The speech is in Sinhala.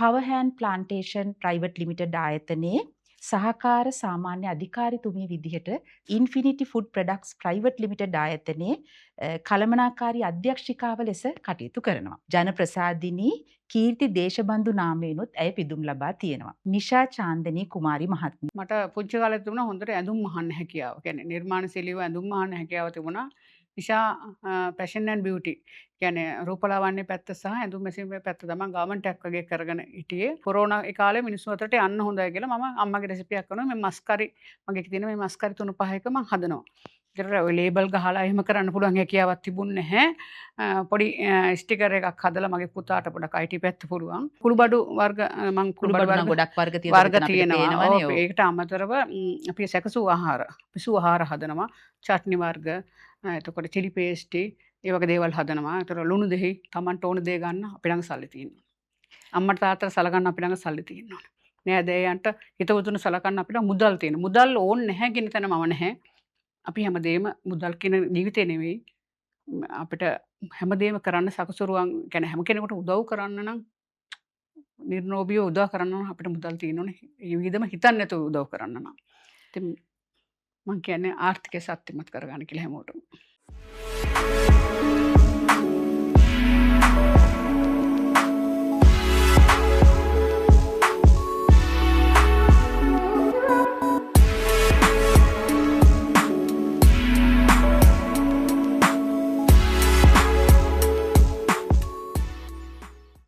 පවර්හෑන් ප්ලාන්ටේෂන් ප්‍රයිවට් ලිමිටඩ් ආයතනයේ සහකාර සාමාන්‍ය අධිකාරිතුමිය විදිහට infinity food products private limited ආයතනයේ කළමනාකාරී අධ්‍යක්ෂිකාව ලෙස කටයුතු කරනවා. ජනප්‍රසාදිනී කීර්ති දේශබන්දු නාමයෙන්ුත් ඇය පිදුම් ලබා තියෙනවා. නිෂා චාන්දනී කුමාරි මහත්මිය. මට පුංචි කාලේ තිබුණා හොඳට ඇඳුම් මහන්න හැකියාව. කියන්නේ නිර්මාණශීලීව ඇඳුම් මහන්න හැකියාව තිබුණා. නිෂා ෆැෂන් ඇන්ඩ් බියුටි කියන්නේ රූපලාවන්‍ය පැත්ත සහ ඇඳුම් මැසීමේ පැත්ත තමයි ගාමන්ට් එකක් වගේ කරගෙන හිටියේ. කොරෝනා ඒ කාලේ මිනිස්සු අතරට යන්න හොඳයි කියලා මම අම්මගේ රෙසිපියක් කරනවා. මේ මස් කරි මගේ තියෙන මේ මස් කරි 3-5 එක මම හදනවා. ඒකට ඔය ලේබල් ගහලා එහෙම කරන්න පුළුවන් හැකියාවක් තිබුණේ නැහැ. පොඩි ස්ටිකර් එකක් හදලා මගේ පුතාට පොඩක් IT පැත්ත පුළුවන්. කුළුබඩු වර්ග මම කුළුබඩු නම් ගොඩක් වර්ග තියෙනවා. ඒකට අමතරව අපි සැකසු ආහාර, පිසු ආහාර හදනවා. චට්නි වර්ග, එතකොට චිලි පේස්ටි, ඒ වගේ දේවල් හදනවා. ඒතර ලුණු දෙහි Tamanට ඕන දේ ගන්න අපි ළඟ සල්ලි තියෙනවා. අම්මට තාත්තට සලකන්න අපි ළඟ සල්ලි තියෙනවා. නෑදෑයන්ට හිතවතුන් සලකන්න අපිට මුදල් තියෙනවා. මුදල් ඕනේ නැහැ කියන තැන මම නැහැ. අපි හැමදේම මුදල් කියන ජීවිතේ නෙවෙයි අපිට හැමදේම කරන්න සකසුරුවන් කියන්නේ හැම කෙනෙකුට උදව් කරන්න නම් නිර්නෝබිය උදව් කරන්න නම් අපිට මුදල් තියෙනෝනේ. ඒ විදිහම හිතන්නේ නැතුව උදව් කරන්න නම්. ඉතින් මම කියන්නේ ආර්ථිකය ශක්තිමත් කරගන්න කියලා හැමෝටම.